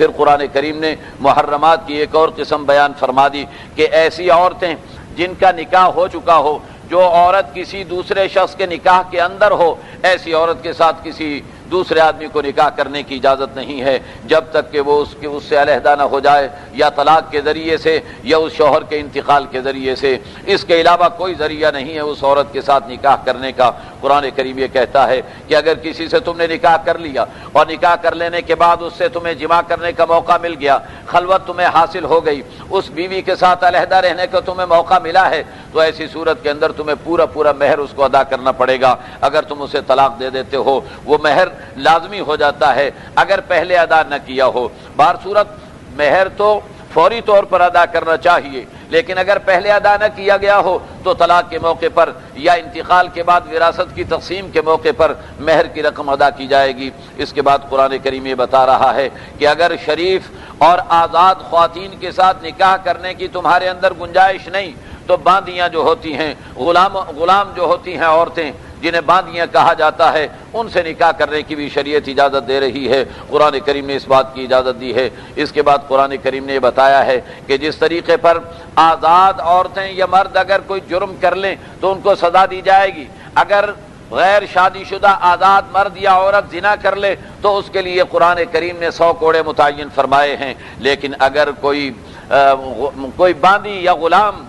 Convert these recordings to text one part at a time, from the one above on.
پھر قرآن کریم نے محرمات کی ایک اور قسم بیان فرما دی کہ ایسی عورتیں جن کا نکاح ہو چکا ہو، جو عورت کسی دوسرے شخص کے نکاح کے اندر ہو، ایسی عورت کے ساتھ کسی دوسرے آدمی کو نکاح کرنے کی اجازت نہیں ہے جب تک کہ وہ اس سے علیحدہ نہ ہو جائے، یا طلاق کے ذریعے سے یا اس شوہر کے انتقال کے ذریعے سے۔ اس کے علاوہ کوئی ذریعہ نہیں ہے اس عورت کے ساتھ نکاح کرنے کا۔ قرآن کریم یہ کہتا ہے کہ اگر کسی سے تم نے نکاح کر لیا اور نکاح کر لینے کے بعد اس سے تمہیں جماع کرنے کا موقع مل گیا، خلوت تمہیں حاصل ہو گئی، اس بیوی کے ساتھ علیحدہ رہنے کا تمہیں موقع ملا ہے، تو ایسی صورت کے اندر تمہیں پورا مہر اس کو ادا کرنا پڑے گا۔ اگر تم اسے طلاق دے دیتے ہو وہ مہر لازمی ہو جاتا ہے اگر پہلے ادا نہ کیا ہو۔ بہر صورت مہر تو فوری طور پر ادا کرنا چاہیے، لیکن اگر پہلے ادا نہ کیا گیا ہو تو طلاق کے موقع پر یا انتقال کے بعد وراثت کی تقسیم کے موقع پر مہر کی رقم ادا کی جائے گی۔ اس کے بعد قرآن کریم یہ بتا رہا ہے کہ اگر شریف اور آزاد خواتین کے ساتھ نکاح کرنے کی تمہارے اندر گنجائش نہیں تو باندیاں جو ہوتی ہیں، غلام جو ہوتی ہیں عورتیں جنہیں باندیاں کہا جاتا ہے، ان سے نکاح کرنے کی بھی شریعت اجازت دے رہی ہے۔ قرآن کریم نے اس بات کی اجازت دی ہے۔ اس کے بعد قرآن کریم نے یہ بتایا ہے کہ جس طریقے پر آزاد عورتیں یا مرد اگر کوئی جرم کر لیں تو ان کو سزا دی جائے گی، اگر غیر شادی شدہ آزاد مرد یا عورت زنا کر لے تو اس کے لیے قرآن کریم نے 100 کوڑے متعین فرمائے ہیں، لیکن اگر کوئی باندی یا غلام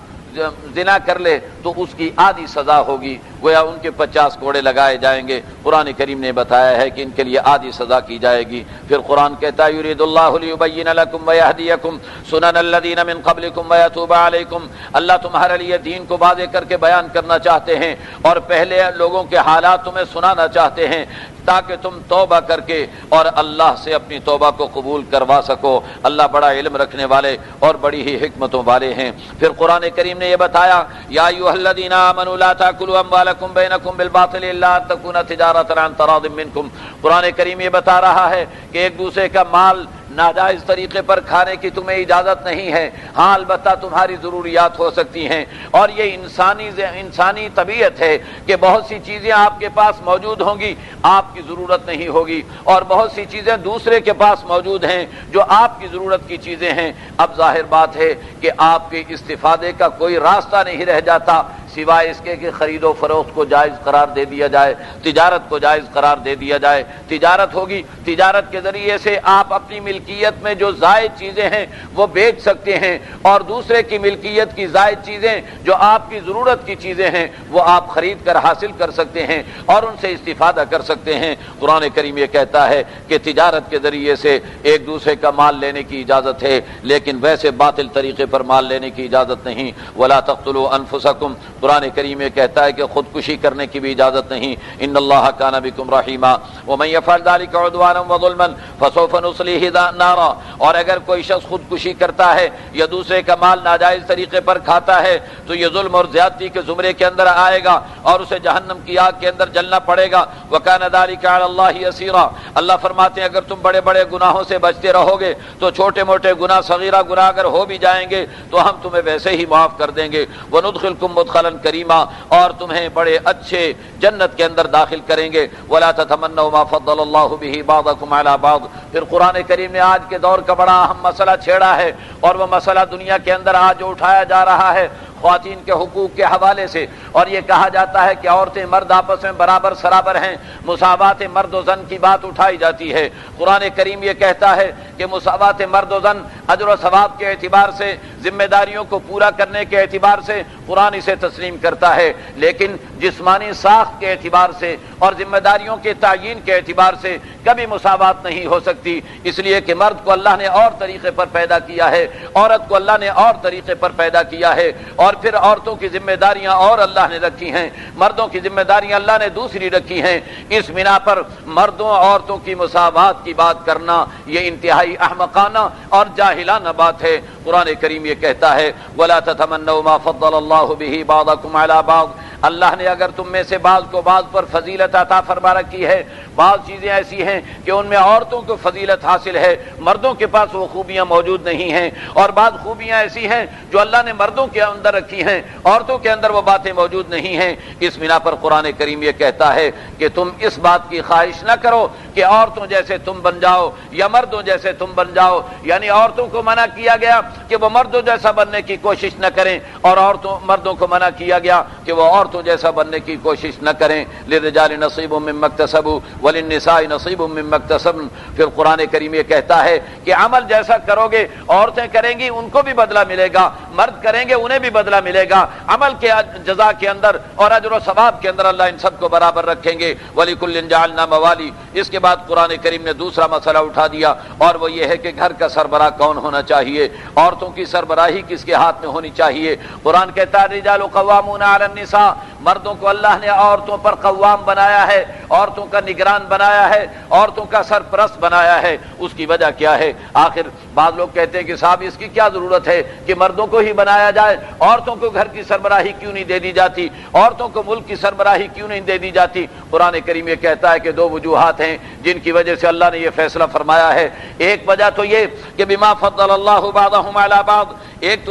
زنا کر لے تو اس کی آدھی سزا ہوگی، گویا ان کے 50 کوڑے لگائے جائیں گے۔ قرآن کریم نے بتایا ہے کہ ان کے لیے آدھی سزا کی جائے گی۔ پھر قرآن کہتا ہے یرید اللہ لیبین لکم ویہدیکم سنن الذین من قبلکم ویتوب علیکم، اللہ تمہارے لیے دین کو واضح کر کے بیان کرنا چاہتے ہیں اور پہلے لوگوں کے حالات تمہیں سنانا چاہتے ہیں تاکہ تم توبہ کر کے اور اللہ سے اپنی توبہ کو قبول کروا سکو۔ اللہ بڑا علم رکھنے والے اور بڑی ہی حکمتوں والے ہیں۔ پھر قرآن کریم نے یہ بتایا یا ایھا الذین آمنوا لا تاکلوا اموالکم بینکم بالباطل الا ان تکون تجارۃ عن تراض منکم، قرآن کریم یہ بتا رہا ہے کہ ایک دوسرے کا مال ناجائز طریقے پر کھانے کی تمہیں اجازت نہیں ہے، ہاں البتہ تمہاری ضروریات ہو سکتی ہیں، اور یہ انسانی طبیعت ہے کہ بہت سی چیزیں آپ کے پاس موجود ہوں گی آپ کی ضرورت نہیں ہوگی، اور بہت سی چیزیں دوسرے کے پاس موجود ہیں جو آپ کی ضرورت کی چیزیں ہیں۔ اب ظاہر بات ہے کہ آپ کے استفادے کا کوئی راستہ نہیں رہ جاتا سوائے اس کے کہ خرید و فروخت کو جائز قرار دے دیا جائے، تجارت کو جائز قرار دے دیا جائے۔ تجارت ہوگی، تجارت کے ذریعے سے آپ اپنی ملکیت میں جو زائد چیزیں ہیں وہ بیچ سکتے ہیں، اور دوسرے کی ملکیت کی زائد چیزیں جو آپ کی ضرورت کی چیزیں ہیں وہ آپ خرید کر حاصل کر سکتے ہیں اور ان سے استفادہ کر سکتے ہیں۔ قرآن کریم یہ کہتا ہے کہ تجارت کے ذریعے سے ایک دوسرے کا مال لینے کی اجازت ہے، لیکن ویسے باطل طریقے پر مال لینے کی اجازت نہیں۔ ولا تقتلوا انفسکم، قرآن کریم یہ کہتا ہے کہ خودکشی کرنے کی بھی اجازت نہیں۔ ان اللہ کان بکم رحیما ومن یفعل ذلک عدوانا وظلما فسوف نصلیہ نارا، اور اگر کوئی شخص خودکشی کرتا ہے یا دوسرے کا مال ناجائز طریقے پر کھاتا ہے تو یہ ظلم اور زیادتی کے زمرے کے اندر آئے گا اور اسے جہنم کی آگ کے اندر جلنا پڑے گا۔ وکان ذلک علی اللہ یسیرا، اللہ فرماتے ہیں اگر تم بڑے بڑے گناہوں سے بچتے رہو گے تو چھوٹے موٹے گناہ صغیرہ گناہ اگر ہو بھی جائیں گے تو ہم تمہیں ویسے ہی معاف کر دیں گے۔ وندخلکم مدخلا کریما، اور تمہیں بڑے اچھے جنت کے اندر داخل کریں گے۔ ولا تتمنوا ما فضل اللہ به بعضکم علی بعض، پھر قرآن کریم نے آج کے دور کا بڑا اہم مسئلہ چھیڑا ہے، اور وہ مسئلہ دنیا کے اندر آج جو اٹھایا جا رہا ہے خواتین کے حقوق کے حوالے سے، اور یہ کہا جاتا ہے کہ عورتیں مرد آپس میں برابر سرابر ہیں، مساوات مرد و زن کی بات اٹھائی جاتی ہے۔ قرآن کریم یہ کہتا ہے کہ مساوات مرد و زن اجر و ثواب کے اعتبار سے، ذمہ داریوں کو پورا کرنے کے اعتبار سے قرآن اسے تسلیم کرتا ہے، لیکن جسمانی ساخت کے اعتبار سے اور ذمہ داریوں کے تعیین کے اعتبار سے کبھی مساوات نہیں ہو سکتی، اس لیے کہ مرد کو اللہ نے اور طریقے پر پیدا کیا ہے، عورت کو اللہ نے اور طریقے پر پیدا کیا ہے، اور پھر عورتوں کی ذمہ داریاں اور اللہ نے رکھی ہیں، مردوں کی ذمہ داریاں اللہ نے دوسری رکھی ہیں۔ اس بنا پر مردوں اور عورتوں کی مساوات کی بات کرنا یہ انتہائی احمقانہ اور جاہلانہ بات ہے۔ قرآن کریم یہ کہتا ہے وَلَا تَتَمَنَّوْا مَا فَضَّلَ اللَّهُ بِهِ بَعْضَكُمْ عَلَى بَعْضٍ، اللہ نے اگر تم میں سے بعض کو بعض پر فضیلت عطا فرما رکھی ہے بعض چیزیں ایسی ہیں کہ ان میں عورتوں کو فضیلت حاصل ہے، مردوں کے پاس وہ خوبیاں موجود نہیں ہیں، اور بعض خوبیاں ایسی ہیں جو اللہ نے مردوں کے اندر رکھی ہیں، عورتوں کے اندر وہ باتیں موجود نہیں ہیں۔ اس بنا پر قرآن کریم یہ کہتا ہے کہ تم اس بات کی خواہش نہ کرو کہ عورتوں جیسے تم بن جاؤ یا مردوں جیسے تم بن جاؤ، یعنی عورتوں کو منع کیا گیا کہ وہ مردوں جیسا بننے کی کوشش نہ کریں، اور مردوں کو منع کیا گیا کہ وہ عورتوں جیسا بننے کی کوشش نہ کریں۔ للرجال نصیب مما اکتسبوا وللنساء نصیب مما اکتسبن۔ پھر قرآن کریم یہ کہتا ہے کہ عمل جیسا کرو گے، عورتیں کریں گی ان کو بھی بدلہ ملے گا، مرد کریں گے انہیں بھی بدلہ ملے گا، عمل کے جزا کے اندر اور اجر و ثواب کے اندر اللہ ان سب کو برابر رکھیں گے۔ وَلِكُلٍّ جَعَلْنَا مَوَالِي۔ اس کے بعد قرآن کریم نے دوسرا مسئلہ اٹھا دیا، اور وہ یہ ہے کہ گھر کا سربراہ کون ہونا چاہیے، عورتوں کی سربراہی کس کے ہاتھ میں ہونی چاہیے۔ قرآن کہتا ہے الرجال قوامون علی النساء، مردوں کو اللہ نے عورتوں پر قوام بنایا ہے، عورتوں کا نگران بنایا ہے، عورتوں کا سرپرست بنایا ہے۔ اس کی وجہ کیا ہے؟ آخر بعض لوگ کہتے ہیں کہ صاحب اس کی کیا ضرورت ہے کہ مردوں کو ہی بنایا جائے، عورتوں کو گھر کی سربراہی کیوں نہیں دے دی جاتی، عورتوں کو ملک کی سربراہی کیوں نہیں دے دی جاتی؟ قرآن کریم یہ کہتا ہے کہ دو وجوہات ہیں جن کی وجہ سے اللہ نے یہ فیصلہ فرمایا ہے۔ ایک وجہ تو یہ کہ بما فضل اللہ بعضهم علی بعض، ایک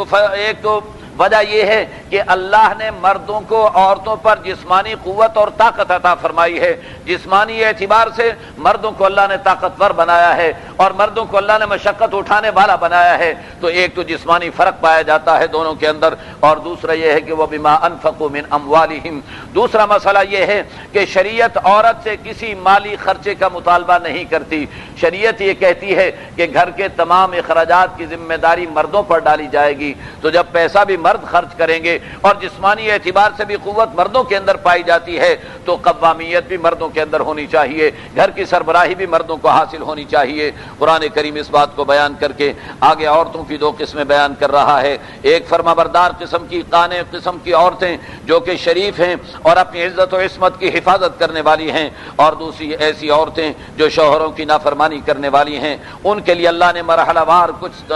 تو وجہ یہ ہے کہ اللہ نے مردوں کو عورتوں پر جسمانی قوت اور طاقت عطا فرمائی ہے، جسمانی اعتبار سے مردوں کو اللہ نے طاقتور بنایا ہے اور مردوں کو اللہ نے مشقت اٹھانے والا بنایا ہے۔ تو ایک تو جسمانی فرق پایا جاتا ہے دونوں کے اندر، اور دوسرا یہ ہے کہ وہ بما انفقوا من اموالہم۔ دوسرا مسئلہ یہ ہے کہ شریعت عورت سے کسی مالی خرچے کا مطالبہ نہیں کرتی، شریعت یہ کہتی ہے کہ گھر کے تمام اخراجات کی ذمہ داری مردوں پر ڈالی جائے گی۔ تو جب پیسہ بھی مرد خرچ کریں گے اور جسمانی اعتبار سے بھی قوت مردوں کے اندر پائی جاتی ہے، تو قوامیت بھی مردوں کے اندر ہونی چاہیے، گھر کی سربراہی بھی مردوں کو حاصل ہونی چاہیے۔ قرآن کریم اس بات کو بیان کر کے آگے عورتوں کی دو قسمیں بیان کر رہا ہے، ایک فرمانبردار قسم کی، قانع قسم کی عورتیں جو کہ شریف ہیں اور اپنی عزت و عصمت کی حفاظت کرنے والی ہیں، اور دوسری ایسی عورتیں جو شوہروں کی نافرمانی کرنے والی ہیں۔ ان کے لیے اللہ نے مرحلہ وار کچھ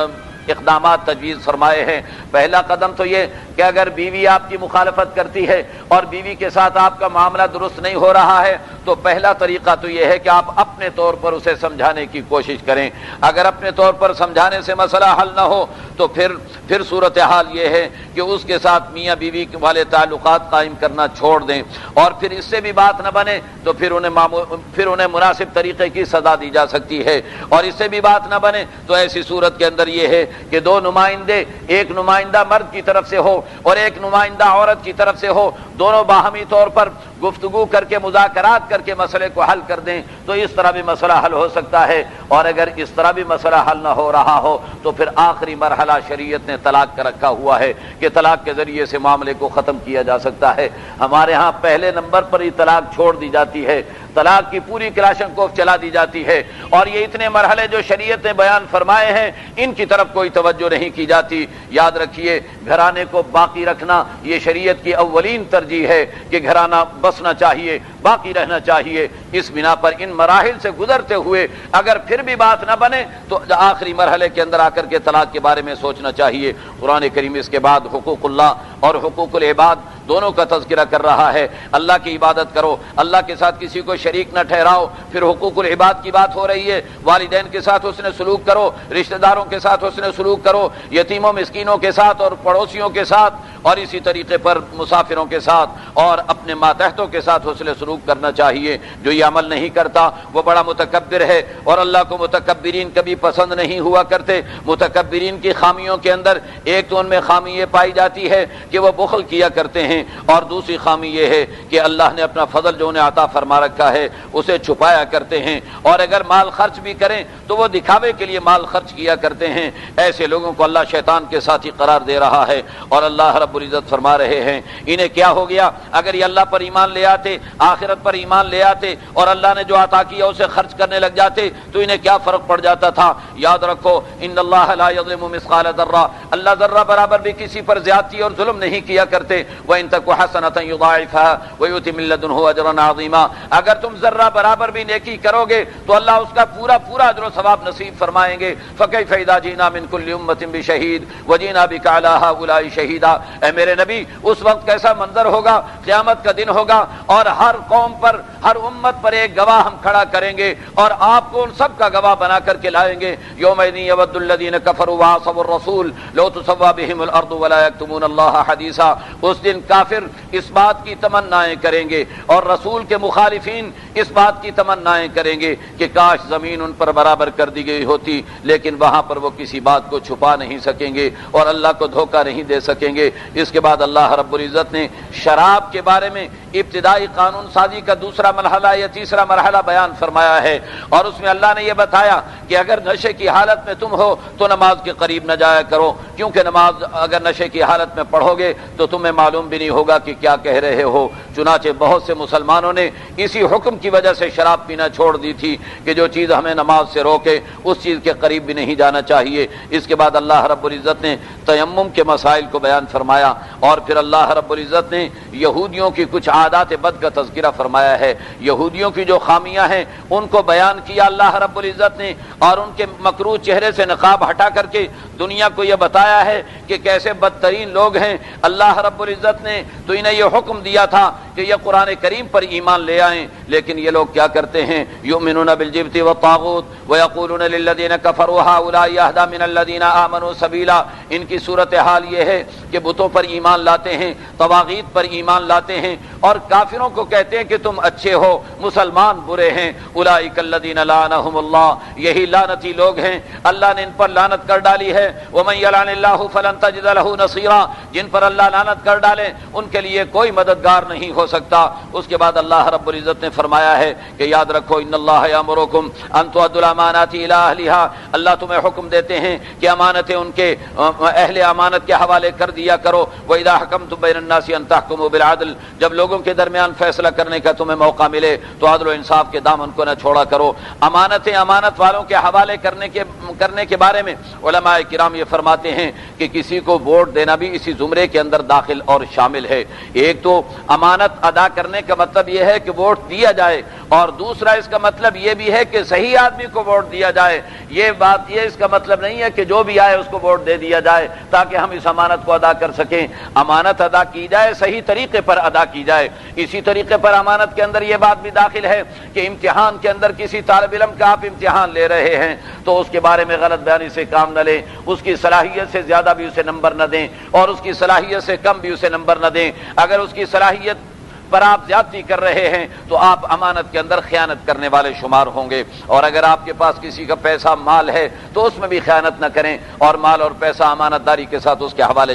اقدامات تجویز فرمائے ہیں۔ پہلا قدم تو یہ کہ اگر بیوی آپ کی مخالفت کرتی ہے اور بیوی کے ساتھ آپ کا معاملہ درست نہیں ہو رہا ہے، تو پہلا طریقہ تو یہ ہے کہ آپ اپنے طور پر اسے سمجھانے کی کوشش کریں۔ اگر اپنے طور پر سمجھانے سے مسئلہ حل نہ ہو تو پھر صورتحال یہ ہے کہ اس کے ساتھ میاں بیوی والے تعلقات قائم کرنا چھوڑ دیں، اور پھر اس سے بھی بات نہ بنے تو پھر انہیں مناسب طریقے کی سزا دی جا سکتی ہے، اور اس سے بھی بات نہ بنے تو ایسی صورت کے اندر یہ ہے کہ دو نمائندے، ایک نمائندہ مرد کی طرف سے ہو اور ایک نمائندہ عورت کی طرف سے ہو، دونوں باہمی طور پر گفتگو کر کے مذاکرات کر کے مسئلے کو حل کر دیں تو اس طرح بھی مسئلہ حل ہو سکتا ہے۔ اور اگر اس طرح بھی مسئلہ حل نہ ہو رہا ہو تو پھر آخری مرحلہ شریعت نے طلاق کا رکھا ہوا ہے کہ طلاق کے ذریعے سے معاملے کو ختم کیا جا سکتا ہے۔ ہمارے ہاں پہلے نمبر پر ہی طلاق چھوڑ دی جاتی ہے، طلاق کی پوری کلاشنکوف چلا دی جاتی ہے، اور یہ اتنے مرحلے جو شریعت نے بیان فرمائے ہیں ان کی طرف کوئی توجہ نہیں کی جاتی۔ یاد رکھیے گھرانے کو باقی رکھنا یہ شریعت کی اولین ترجیح ہے کہ گھرانہ بسنا چاہیے، باقی رہنا چاہیے۔ اس بنا پر ان مراحل سے گزرتے ہوئے اگر پھر بھی بات نہ بنے تو آخری مرحلے کے اندر آ کر کے طلاق کے بارے میں سوچنا چاہیے۔ قرآن کریم اس کے بعد حقوق اللہ اور حقوق العباد دونوں کا تذکرہ کر رہا ہے۔ اللہ کی عبادت کرو، اللہ کے ساتھ کسی کو شریک نہ ٹھہراؤ۔ پھر حقوق العباد کی بات ہو رہی ہے، والدین کے ساتھ حسن سلوک کرو، رشتہ داروں کے ساتھ حسن سلوک کرو، یتیموں مسکینوں کے ساتھ اور پڑوسیوں کے ساتھ، اور اسی طریقے پر مسافروں کے ساتھ اور اپنے ماتحتوں کے ساتھ حسن سلوک کرنا چاہیے۔ جو یہ عمل نہیں کرتا وہ بڑا متکبر ہے، اور اللہ کو متکبرین کبھی پسند نہیں ہوا کرتے۔ متکبرین کی خامیوں کے اندر ایک تو ان میں خامی یہ پائی جاتی ہے کہ وہ بخل کیا کرتے ہیں، اور دوسری خامی یہ ہے کہ اللہ نے اپنا فضل جو انہیں عطا فرما رکھا ہے اسے چھپایا کرتے ہیں، اور اگر مال خرچ بھی کریں تو وہ دکھاوے کے لیے مال خرچ کیا کرتے ہیں۔ ایسے لوگوں کو اللہ شیطان کے ساتھی قرار دے رہا ہے، اور اللہ رب العزت فرما رہے ہیں انہیں کیا ہو گیا اگر یہ اللہ پر ایمان لے آتے، آخرت پر ایمان لے آتے اور اللہ نے جو عطا کیا اسے خرچ کرنے لگ جاتے تو انہیں کیا فرق پڑ جاتا تھا۔ یاد رکھو ان اللہ لا یظلم مثقال ذرہ، اللہ ذرہ برابر بھی کسی پر زیادتی اور ظلم نہیں کیا کرتے۔ وَإِن تَكُ حَسَنَةً يُضَاعِفْهَا وَيُؤْتِ مِن لَّدُنْهُ أَجْرًا عَظِيمًا، اگر تم ذرہ برابر بھی نیکی کرو گے تو اللہ اس کا پورا اجر و ثواب نصیب فرمائیں گے۔ فَكَيْفَ إِذَا جِئْنَا مِن كُلِّ أُمَّةٍ بِشَهِيدٍ وَجِئْنَا بِكَ عَلَىٰ هَٰؤُلَاءِ شَهِيدًا، اے میرے نبی اس وقت کیسا منظر ہوگا، قیامت کا دن ہوگا اور ہر قوم پر، ہر امت پر ایک گواہ ہم کھڑا کریں گے اور آپ کو ان سب کا گواہ بنا کر کے لائیں گے۔ یومئذ یود الذین کفروا وعصوا الرسول لو تسوی بہم الارض ولا یکتمون اللہ حدیثا۔ اس دن کافر اس بات کی تمنائیں کریں گے اور رسول کے مخالفین اس بات کی تمنائیں کریں گے کہ کاش زمین ان پر برابر کر دی گئی ہوتی، لیکن وہاں پر وہ کسی بات کو چھپا نہیں سکیں گے اور اللہ کو دھوکہ نہیں دے سکیں گے۔ اس کے بعد اللہ رب العزت نے شراب کے بارے میں ابتدائی قانون سازی کا دوسرا مرحلہ یا تیسرا مرحلہ بیان فرمایا ہے، اور اس میں اللہ نے یہ بتایا کہ اگر نشے کی حالت میں تم ہو تو نماز کے قریب نہ جایا کرو، کیونکہ نماز اگر نشے کی حالت میں پڑھو گے تو تمہیں معلوم بھی نہیں ہوگا کہ کیا کہہ رہے ہو۔ چنانچہ بہت سے مسلمانوں نے اسی حکم کی وجہ سے شراب پینا چھوڑ دی تھی کہ جو چیز ہمیں نماز سے روکے اس چیز کے قریب بھی نہیں جانا چاہیے۔ اس کے بعد اللہ رب العزت نے تیمم کے مسائل کو بیان فرمایا، اور پھر اللہ رب العزت نے یہودیوں کی کچھ عادات بد کا تذکرہ فرمایا ہے۔ یہودیوں کی جو خامیاں ہیں ان کو بیان کیا اللہ رب العزت نے، اور ان کے مکروہ چہرے سے نقاب ہٹا کر کے دنیا کو یہ بتایا ہے کہ کیسے بدترین لوگ ہیں۔ اللہ رب العزت نے تو انہیں یہ حکم دیا تھا کہ یہ قرآن کریم پر ایمان لے آئیں، لیکن یہ لوگ کیا کرتے ہیں؟ یؤمنون بالجبت والطاغوت ویقولون للذین کفروا ہؤلاء اہدی من الذین آمنوا سبیلا۔ ان کی صورتحال یہ ہے کہ بتوں پر ایمان لاتے ہیں، طواغیت پر ایمان لاتے ہیں، اور کافروں کو کہتے ہیں کہ تم اچھے ہو، مسلمان برے ہیں۔ اولئک الذین لعنہم اللہ، یہی لعنتی لوگ ہیں، اللہ نے ان پر لعنت کر ڈالی ہے۔ ومن یلعن اللہ فلن تجد له نصیرا، جن پر اللہ لعنت کر ڈالے ان کے لیے کوئی مددگار نہیں ہو سکتا۔ اس کے بعد اللہ رب العزت نے فرمایا ہے کہ یاد رکھو ان اللہ یامرکم ان تؤدوا الامانات الی اہلھا، اللہ تمہیں حکم دیتے ہیں کہ امانتیں ان کے اہل امانت کے حوالے کر دیا کرو۔ واذا حکمتم بین الناس ان تحکموا بالعدل، جب لوگوں کے درمیان فیصلہ کرنے کا تمہیں موقع ملے تو عدل و انصاف کے دامن کو نہ چھوڑا کرو۔ امانتیں امانت والوں کے حوالے کرنے کے بارے میں علماء کرام یہ فرماتے ہیں کہ کسی کو ووٹ دینا بھی اسی زمرے کے اندر داخل اور شامل ہے۔ ایک تو امانت ادا کرنے کا مطلب یہ ہے کہ ووٹ دیا جائے، اور دوسرا اس کا مطلب یہ بھی ہے کہ صحیح آدمی کو ووٹ دیا جائے۔ یہ اس کا مطلب نہیں ہے کہ جو بھی آئے اس کو ووٹ دے دیا جائے تاکہ ہم اس امانت کو ادا کر سکیں۔ امانت ادا کی جائے، صحیح طریقے پر ادا کی جائے۔ اسی طریقے پر امانت کے اندر یہ بات بھی داخل ہے کہ امتحان کے اندر کسی طالب علم کا آپ امتحان لے رہے ہیں تو اس کے بارے میں غلط بیانی سے کام نہ لیں، اس کی صلاحیت سے زیادہ بھی اسے نمبر نہ دیں اور اس کی صلاحیت سے کم بھی اسے نمبر نہ دیں۔ اگر اس کی صلاحیت پر آپ زیادتی کر رہے ہیں تو آپ امانت کے اندر خیانت کرنے والے شمار ہوں گے، اور اگر آپ کے پاس کسی کا پیسہ مال ہے تو اس میں بھی خیانت نہ کریں اور مال اور پیسہ امانت داری کے ساتھ اس کے حوالے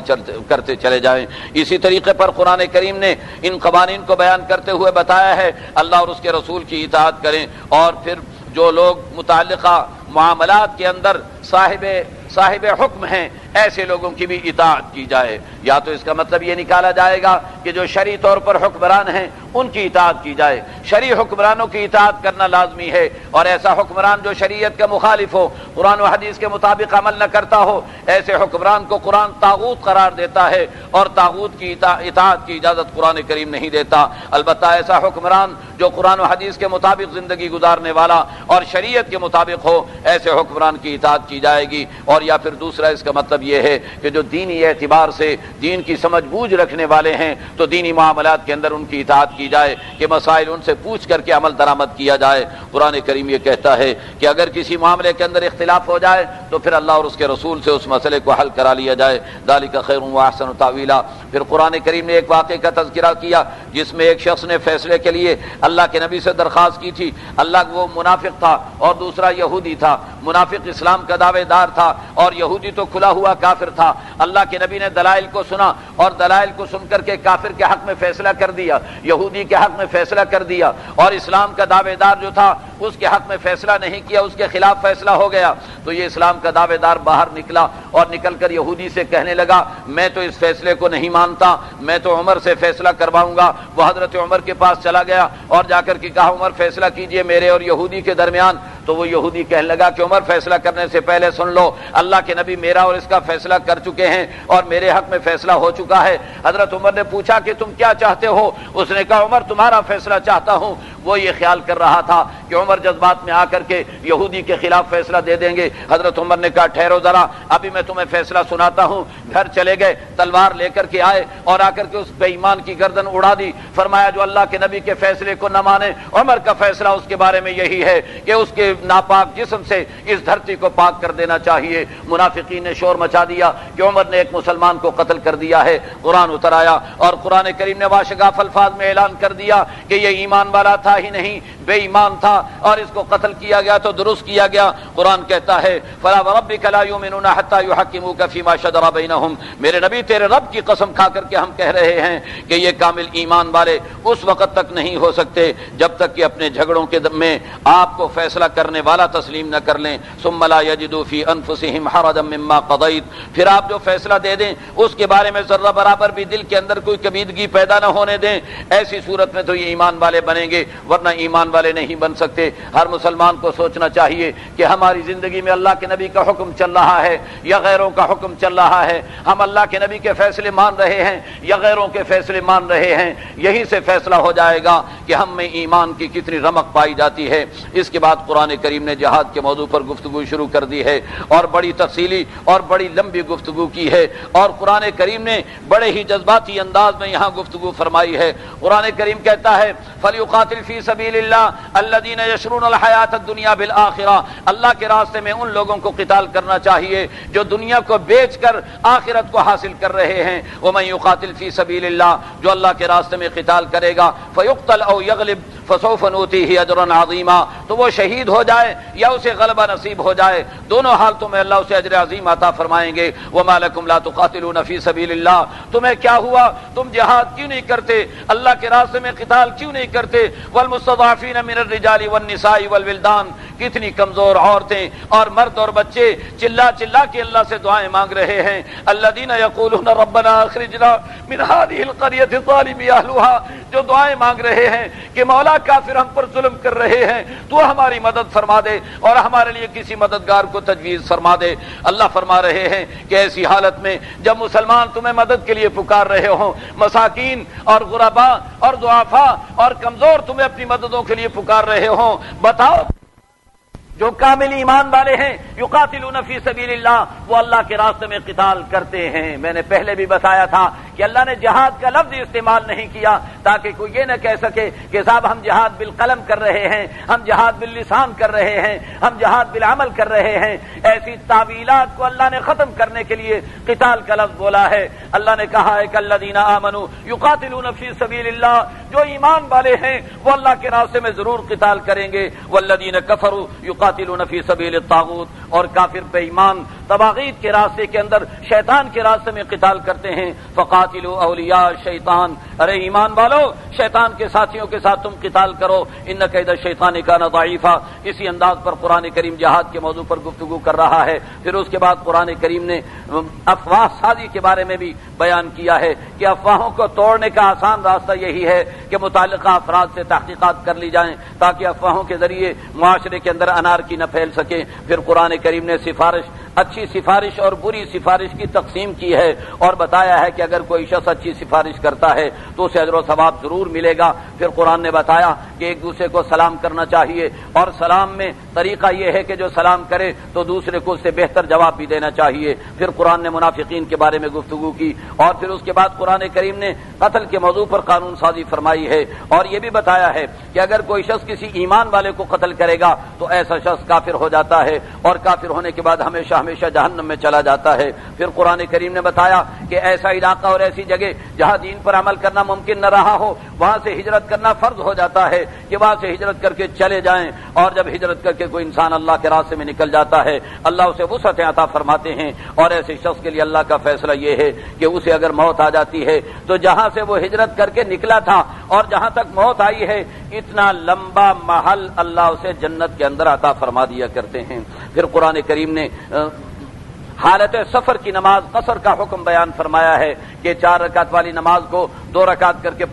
کرتے چلے جائیں۔ اسی طریقے پر قرآن کریم نے ان قوانین کو بیان کرتے ہوئے بتایا ہے اللہ اور اس کے رسول کی اطاعت کریں، اور پھر جو لوگ متعلقہ معاملات کے اندر صاحب حکم ہیں ایسے لوگوں کی بھی اطاعت کی جائے۔ یا تو اس کا مطلب یہ نکالا جائے گا کہ جو شرعی طور پر حکمران ہیں ان کی اطاعت کی جائے، شرعی حکمرانوں کی اطاعت کرنا لازمی ہے، اور ایسا حکمران جو شریعت کا مخالف ہو، قرآن و حدیث کے مطابق عمل نہ کرتا ہو، ایسے حکمران کو قرآن طاغوت قرار دیتا ہے، اور طاغوت کی اطاعت کی اجازت قرآن کریم نہیں دیتا۔ البتہ ایسا حکمران جو قرآن و حدیث کے مطابق زندگی گزارنے والا اور شریعت کے مطابق ہو، ایسے حکمران کی اطاعت کی جائے گی۔ اور یا پھر دوسرا اس کا مطلب یہ ہے کہ جو دینی اعتبار سے دین کی سمجھ بوجھ رکھنے والے ہیں تو دینی معاملات کے اندر ان کی اطاعت کی جائے کہ مسائل ان سے پوچھ کر کے عمل درآمد کیا جائے۔ قرآن کریم یہ کہتا ہے کہ اگر کسی معاملے کے اندر اختلاف ہو جائے تو پھر اللہ اور اس کے رسول سے اس مسئلے کو حل کرا لیا جائے۔ ذالک خیر و احسن تاویلا۔ پھر قرآن کریم نے ایک واقعے کا تذکرہ کیا جس میں ایک شخص نے فیصلے کے لیے اللہ کے نبی سے درخواست کی تھی۔ وہ منافق تھا اور دوسرا یہودی تھا۔ منافق اسلام کا دعوے دار تھا اور یہودی تو کھلا ہوا کافر تھا۔ اللہ کے نبی نے دلائل کو سنا اور دلائل کو سن کر کے کافر کے حق میں فیصلہ کر دیا، یہودی کے حق میں فیصلہ کر دیا، اور اسلام کا دعوے دار جو تھا اس کے حق میں فیصلہ نہیں کیا، اس کے خلاف فیصلہ ہو گیا۔ تو یہ اسلام کا دعوے دار باہر نکلا اور نکل کر یہودی سے کہنے لگا میں تو اس فیصلے کو نہیں مانتا، میں تو عمر سے فیصلہ کرواؤں گا۔ وہ حضرت عمر کے پاس چلا گیا اور جا کر کے کہا عمر فیصلہ کیجئے میرے اور یہودی کے درمیان۔ تو وہ یہودی کہنے لگا کہ عمر فیصلہ کرنے سے پہلے سن لو، اللہ کے نبی میرا اور اس کا فیصلہ کر چکے ہیں اور میرے حق میں فیصلہ ہو چکا ہے۔ حضرت عمر نے پوچھا کہ تم کیا چاہتے ہو؟ اس نے کہا عمر تمہارا فیصلہ چاہتا ہوں۔ وہ یہ خیال کر رہا تھا کہ عمر جذبات میں آ کر کے یہودی کے خلاف فیصلہ دے دیں گے۔ حضرت عمر نے کہا ٹھہرو ذرا، ابھی میں تمہیں فیصلہ سناتا ہوں۔ گھر چلے گئے، تلوار لے کر کے آئے اور آ کر کے اس بے ایمان کی گردن اڑا دی۔ فرمایا جو اللہ کے نبی کے فیصلے کو نہ مانے، عمر کا فیصلہ اس کے بارے میں یہی ہے کہ اس کے ناپاک جسم سے اس دھرتی کو پاک کر دینا چاہیے۔ منافقین نے شور مچا دیا کہ عمر نے ایک مسلمان کو قتل کر دیا ہے۔ قرآن اتر آیا اور قرآن کریم نے واشگاف الفاظ میں اعلان کر دیا کہ یہ ایمان والا تھا ہی نہیں، بے ایمان تھا، اور اس کو قتل کیا گیا تو درست کیا گیا۔ قرآن کہتا ہے فلا وربک لا یؤمنون حتی یحکموک فیما شجر بینہم، میرے نبی تیرے رب کی قسم کھا کر کے ہم کہہ رہے ہیں کہ یہ کامل ایمان والے اس وقت تک نہیں ہو سکتے جب تک کہ اپنے جھگڑوں کے میں آپ کو فیصلہ کرنے والا تسلیم نہ کر لیں۔ ثم لا یجدوا فی انفسہم حرجا مما قضیت، پھر آپ جو فیصلہ دے دیں اس کے بارے میں ذرہ برابر بھی دل کے اندر کوئی کبیدگی پیدا نہ ہونے دیں، ایسی صورت میں تو یہ ایمان والے بنیں گے، ورنہ ایمان والے نہیں بن سکتے۔ ہر مسلمان کو سوچنا چاہیے کہ ہماری زندگی میں اللہ کے نبی کا حکم چل رہا ہے یا غیروں کا حکم چل رہا ہے، ہم اللہ کے نبی کے فیصلے مان رہے ہیں یا غیروں کے فیصلے مان رہے ہیں۔ یہی سے فیصلہ ہو جائے گا کہ ہم میں ایمان کی کتنی رمق پائی جاتی ہے۔ اس کے بعد قرآن کریم نے جہاد کے موضوع پر گفتگو شروع کر دی ہے اور بڑی تفصیلی اور بڑی لمبی گفتگو کی ہے، اور قرآن کریم نے بڑے ہی جذباتی انداز میں یہاں گفتگو فرمائی ہے۔ قرآن کریم کہتا ہے فَلْيُقَاتِلْ فِي سَبِيلِ اللَّهِ الَّذِينَ يَشْرُونَ الْحَيَاةَ الدُّنْيَا بِالْآخِرَةِ، اللہ کے راستے میں ان لوگوں کو قتال کرنا چاہیے جو دنیا کو بیچ کر آخرت کو حاصل کر رہے ہیں۔ وَمَن يُقَاتِلْ فِي سَبِيلِ اللَّهِ، جو اللہ کے راستے میں قتال کرے گا فَيُقْتَلْ أَوْ يَغْلِبْ فَسَوْفَ نُؤْتِيهِ أَجْرًا عَظِيمًا، تو وہ شہید ہو جائے یا اسے غلبہ نصیب ہو جائے، دونوں حالتوں میں اللہ اسے اجر عظیم عطا فرمائیں گے۔ وَمَا لَكُمْ لَا تُقَاتِلُونَ فِي سَبِيلِ اللَّهِ، تمہیں کیا ہوا، تم جہاد کیوں نہیں کرتے، اللہ کے راستے میں قتال کیوں نہیں کرتے؟ وَالْمُسْتَضْعَفِينَ مِنَ الرِّجَالِ وَالنِّسَاءِ وَالْوِلْدَانِ، کتنی کمزور عورتیں اور مرد اور بچے چلا چلا کے اللہ سے دعائیں مانگ رہے ہیں۔ الَّذِينَ يَقُولُونَ رَبَّنَا أَخْرِجْنَا مِنْ هَذِهِ الْقَرْيَةِ الظَّالِمِ أَهْلُهَا، جو دعائیں مانگ رہے ہیں کہ مولا کافر ہم پر ظلم کر رہے ہیں، تو ہماری مدد فرما دے اور ہمارے لیے کسی مددگار کو تجویز فرما دے۔ اللہ فرما رہے ہیں کہ ایسی حالت میں جب مسلمان تمہیں مدد کے لیے پکار رہے ہوں، مساکین اور غرباء اور ضعفاء اور کمزور تمہیں اپنی مددوں کے لیے پکار رہے ہوں، بتاؤ جو کامل ایمان والے ہیں یقاتلون فی سبیل اللہ، وہ اللہ کے راستے میں قتال کرتے ہیں۔ میں نے پہلے بھی بتایا تھا کہ اللہ نے جہاد کا لفظ استعمال نہیں کیا تاکہ کوئی یہ نہ کہہ سکے کہ صاحب ہم جہاد بالقلم کر رہے ہیں، ہم جہاد باللسان کر رہے ہیں، ہم جہاد بالعمل کر رہے ہیں۔ ایسی تعویلات کو اللہ نے ختم کرنے کے لیے قتال کا لفظ بولا ہے۔ اللہ نے کہا ہے کہ الذین آمنوا یقاتلون فی سبیل اللہ، جو ایمان والے ہیں وہ اللہ کے راستے میں ضرور قتال کریں گے۔ والذین کفروا یقاتلون فی سبیل الطاغوت، اور کافر بے ایمان طواغیت کے راستے کے اندر شیطان کے راستے میں قتال کرتے ہیں۔ فقاتلوا اولیاء الشیطان، ارے ایمان والو شیطان کے ساتھیوں کے ساتھ تم قتال کرو، ان کید الشیطان کان ضعیفا۔ اسی انداز پر قرآن کریم جہاد کے موضوع پر گفتگو کر رہا ہے۔ پھر اس کے بعد قرآن کریم نے افواہ سازی کے بارے میں بھی بیان کیا ہے کہ افواہوں کو توڑنے کا آسان راستہ یہی ہے کہ متعلقہ افراد سے تحقیقات کر لی جائیں تاکہ افواہوں کے ذریعے معاشرے کے اندر انارکی نہ پھیل سکے۔ پھر قرآن کریم نے اچھی سفارش اور بری سفارش کی تقسیم کی ہے اور بتایا ہے کہ اگر کوئی شخص اچھی سفارش کرتا ہے تو اسے اجر و ثواب ضرور ملے گا۔ پھر قرآن نے بتایا کہ ایک دوسرے کو سلام کرنا چاہیے، اور سلام میں طریقہ یہ ہے کہ جو سلام کرے تو دوسرے کو اس سے بہتر جواب بھی دینا چاہیے۔ پھر قرآن نے منافقین کے بارے میں گفتگو کی، اور پھر اس کے بعد قرآن کریم نے قتل کے موضوع پر قانون سازی فرمائی ہے، اور یہ بھی بتایا ہے کہ اگر کوئی شخص کسی ایمان والے کو قتل کرے گا تو ایسا شخص کافر ہو جاتا ہے، اور کافر ہونے کے بعد ہمیشہ ہمیشہ جہنم میں چلا جاتا ہے۔ پھر قرآن کریم نے بتایا کہ ایسا علاقہ اور ایسی جگہ جہاں دین پر عمل کرنا ممکن نہ رہا ہو وہاں سے ہجرت کرنا فرض ہو جاتا ہے کہ وہاں سے ہجرت کر کے چلے جائیں، اور جب ہجرت کر کے کوئی انسان اللہ کے راستے میں نکل جاتا ہے اللہ اسے وسعت عطا فرماتے ہیں، اور ایسے شخص کے لیے اللہ کا فیصلہ یہ ہے کہ اسے اگر موت آ جاتی ہے تو جہاں سے وہ ہجرت کر کے نکلا تھا اور جہاں تک موت آئی ہے اتنا لمبا محل اللہ اسے جنت کے اندر عطا فرما دیا کرتے ہیں۔ پھر قرآن کریم نے حالت سفر کی نماز قصر کا حکم بیان فرمایا ہے کہ 4 رکعت والی نماز کو 2 رکعت کر کے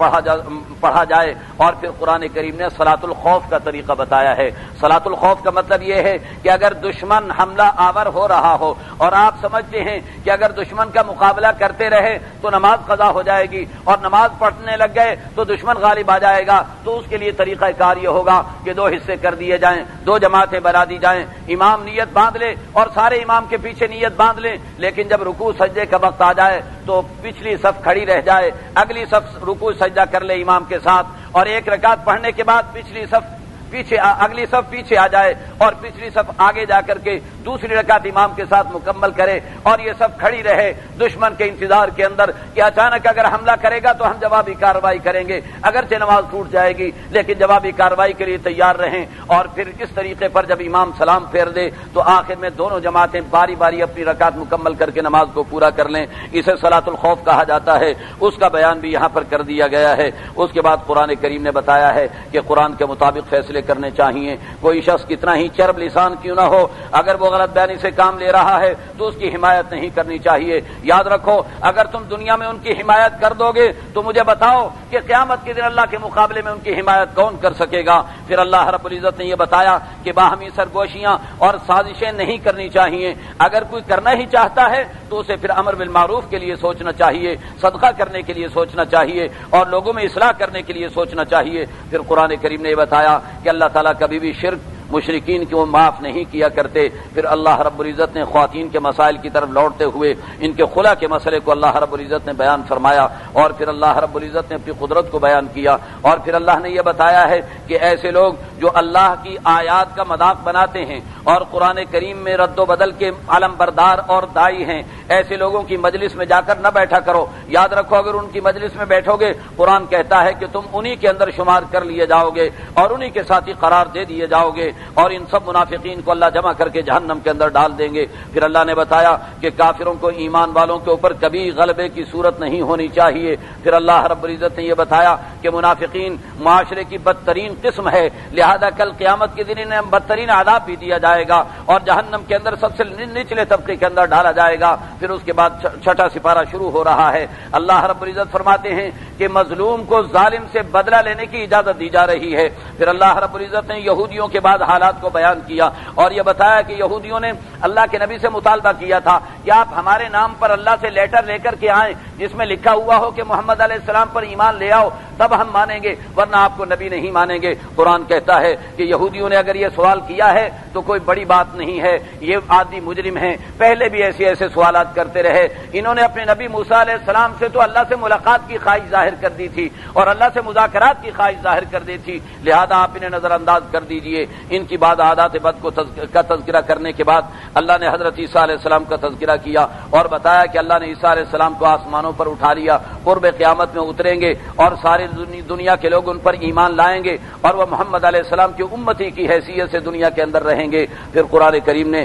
پڑھا جائے، اور پھر قرآن کریم نے صلاۃ الخوف کا طریقہ بتایا ہے۔ صلاۃ الخوف کا مطلب یہ ہے کہ اگر دشمن حملہ آور ہو رہا ہو اور آپ سمجھتے ہیں کہ اگر دشمن کا مقابلہ کرتے رہے تو نماز قضا ہو جائے گی اور نماز پڑھنے لگ گئے تو دشمن غالب آ جائے گا، تو اس کے لیے طریقہ کار یہ ہوگا کہ 2 حصے کر دیے جائیں، 2 جماعتیں بنا دی جائیں، امام نیت باندھ لے اور سارے امام کے پیچھے نیت باندھ لیں، لیکن جب رکوع سجدے کا وقت آ جائے تو پچھلی صف کھڑی رہ جائے، اگلی صف رکوع سجدہ کر لے امام کے ساتھ، اور 1 رکعت پڑھنے کے بعد اگلی صف پیچھے آ جائے اور پچھلی صف آگے جا کر کے دوسری رکعت امام کے ساتھ مکمل کرے، اور یہ سب کھڑی رہے دشمن کے انتظار کے اندر کہ اچانک اگر حملہ کرے گا تو ہم جوابی کارروائی کریں گے، اگرچہ نماز ٹوٹ جائے گی لیکن جوابی کارروائی کے لیے تیار رہیں، اور پھر اس طریقے پر جب امام سلام پھیر دے تو آخر میں دونوں جماعتیں باری باری اپنی رکعت مکمل کر کے نماز کو پورا کر لیں۔ اسے صلاۃ الخوف کہا جاتا ہے، اس کا بیان بھی یہاں پر کر دیا گیا ہے۔ اس کے بعد قرآن کریم نے بتایا ہے کہ قرآن کے مطابق فیصلے کرنے چاہیے، کوئی شخص کتنا ہی چرب لسان کیوں نہ ہو، اگر وہ غلط بیانی سے کام لے رہا ہے تو اس کی حمایت نہیں کرنی چاہیے۔ یاد رکھو اگر تم دنیا میں ان کی حمایت کر دو گے تو مجھے بتاؤ کہ قیامت کے دن اللہ کے مقابلے میں ان کی حمایت کون کر سکے گا۔ پھر اللہ رب العزت نے یہ بتایا کہ باہمی سرگوشیاں اور سازشیں نہیں کرنی چاہیے، اگر کوئی کرنا ہی چاہتا ہے تو اسے پھر امر بالمعروف کے لیے سوچنا چاہیے، صدقہ کرنے کے لیے سوچنا چاہیے، اور لوگوں میں اصلاح کرنے کے لیے سوچنا چاہیے۔ پھر قرآن کریم نے یہ بتایا کہ اللہ تعالیٰ کبھی بھی شرک مشرکین کی وہ معاف نہیں کیا کرتے۔ پھر اللہ رب العزت نے خواتین کے مسائل کی طرف لوٹتے ہوئے ان کے خلا کے مسئلے کو اللہ رب العزت نے بیان فرمایا، اور پھر اللہ رب العزت نے اپنی قدرت کو بیان کیا، اور پھر اللہ نے یہ بتایا ہے کہ ایسے لوگ جو اللہ کی آیات کا مذاق بناتے ہیں اور قرآن کریم میں رد و بدل کے علم بردار اور دائی ہیں، ایسے لوگوں کی مجلس میں جا کر نہ بیٹھا کرو۔ یاد رکھو اگر ان کی مجلس میں بیٹھو گے قرآن کہتا ہے کہ تم انہی کے اندر شمار کر لیے جاؤ گے اور انہی کے ساتھ ہی قرار دے دیے جاؤ گے، اور ان سب منافقین کو اللہ جمع کر کے جہنم کے اندر ڈال دیں گے۔ پھر اللہ نے بتایا کہ کافروں کو ایمان والوں کے اوپر کبھی غلبے کی صورت نہیں ہونی چاہیے۔ پھر اللہ رب العزت نے یہ بتایا کہ منافقین معاشرے کی بدترین قسم ہے، لہذا کل قیامت کے دن انہیں بدترین عذاب بھی دیا جائے گا اور جہنم کے اندر سب سے نچلے طبقے کے اندر ڈالا جائے گا۔ پھر اس کے بعد 6واں سپارہ شروع ہو رہا ہے۔ اللہ رب العزت فرماتے ہیں کہ مظلوم کو ظالم سے بدلہ لینے کی اجازت دی جا رہی ہے۔ پھر اللہ رب العزت نے یہودیوں کے بعد حالات کو بیان کیا اور یہ بتایا کہ یہودیوں نے اللہ کے نبی سے مطالبہ کیا تھا کہ آپ ہمارے نام پر اللہ سے لیٹر لے کر کے آئیں جس میں لکھا ہوا ہو کہ محمد علیہ السلام پر ایمان لے آؤ، تب ہم مانیں گے، ورنہ آپ کو نبی نہیں مانیں گے۔ قرآن کہتا ہے کہ یہودیوں نے اگر یہ سوال کیا ہے تو کوئی بڑی بات نہیں ہے، یہ عادی مجرم ہیں، پہلے بھی ایسے سوالات کرتے رہے۔ انہوں نے اپنے نبی موسیٰ علیہ السلام سے تو اللہ سے ملاقات کی خواہش ظاہر کر دی تھی اور اللہ سے مذاکرات کی خواہش ظاہر کر دی تھی، لہذا آپ انہیں نظر انداز کر دیجئے۔ ان کی بعد عادات بد کا تذکرہ کرنے کے بعد اللہ نے حضرت عیسیٰ علیہ السلام کا تذکرہ کیا اور بتایا کہ اللہ نے عیسیٰ علیہ السلام کو آسمانوں پر اٹھا لیا، قرب قیامت میں اتریں گے اور ساری دنیا کے لوگ ان پر ایمان لائیں گے اور وہ محمد علیہ السلام کی امتی کی حیثیت سے دنیا کے اندر رہیں گے۔ پھر قرآن کریم نے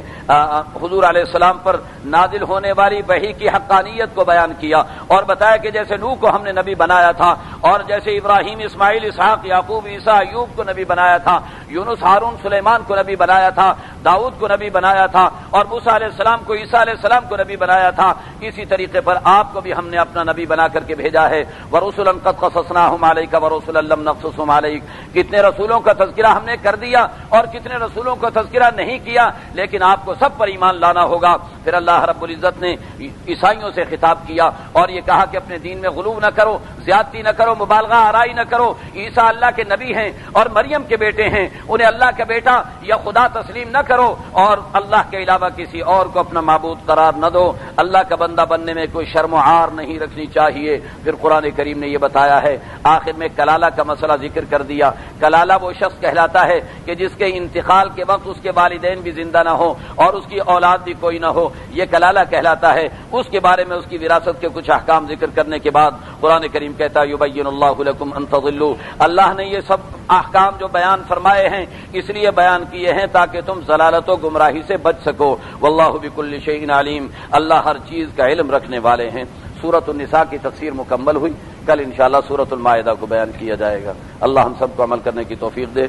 حضور علیہ السلام پر نازل ہونے والی وحی کی حقانیت کو بیان کیا اور بتایا کہ جیسے نوح کو ہم نے نبی بنایا تھا اور جیسے ابراہیم، اسماعیل، اسحاق، یعقوب، عیسیٰ، ایوب کو نبی بنایا تھا، یونس، ہارون، سلیمان کو نبی بنایا تھا، داؤد کو نبی بنایا تھا اور موسیٰ علیہ السلام کو، عیسیٰ علیہ السلام کو نبی بنایا تھا، اسی طریقے پر آپ کو بھی ہم نے اپنا نبی بنا کر کے بھیجا ہے۔ وَرُسُلًا قَدْ قَصَصْنَاهُمْ عَلَيْكَ وَرُسُلًا لَمْ نَقْصُصْهُمْ عَلَيْكَ، کتنے رسولوں کا تذکرہ ہم نے کر دیا اور کتنے رسولوں کا تذکرہ نہیں کیا، لیکن آپ کو سب پر ایمان لانا ہوگا۔ پھر اللہ رب العزت نے عیسائیوں سے خطاب کیا اور یہ کہا کہ اپنے دین میں غلو نہ کرو، زیادتی نہ کرو، مبالغہ آرائی نہ کرو۔ عیسیٰ اللہ کے نبی ہیں اور مریم کے بیٹے ہیں، انہیں اللہ کا بیٹا یا خدا تسلیم نہ کرو اور اللہ کے علاوہ کسی اور کو اپنا معبود قرار نہ دو۔ اللہ کا بندہ بننے میں کوئی شرم و عار نہیں رکھنی چاہیے۔ پھر قرآن کریم نے یہ بتایا ہے، آخر میں کلالہ کا مسئلہ ذکر کر دیا۔ کلالہ وہ شخص کہلاتا ہے کہ جس کے انتقال کے وقت اس کے والدین بھی زندہ نہ ہو اور اس کی اولاد بھی کوئی نہ ہو، یہ کلالہ کہلاتا ہے۔ اس کے بارے میں اس کی وراثت کے کچھ احکام ذکر کرنے کے بعد قرآن کریم کہتا ہے یبین اللہ لکم ان تضلوا، اللہ نے یہ سب احکام جو بیان فرمائے ہیں اس لیے بیان کیے ہیں تاکہ تم ضلالت و گمراہی سے بچ سکو۔ واللہ بکل شیء علیم، اللہ ہر چیز کا علم رکھنے والے ہیں۔ سورۃ النساء کی تفسیر مکمل ہوئی، کل انشاءاللہ سورۃ المائدہ کو بیان کیا جائے گا۔ اللہ ہم سب کو عمل کرنے کی توفیق دے۔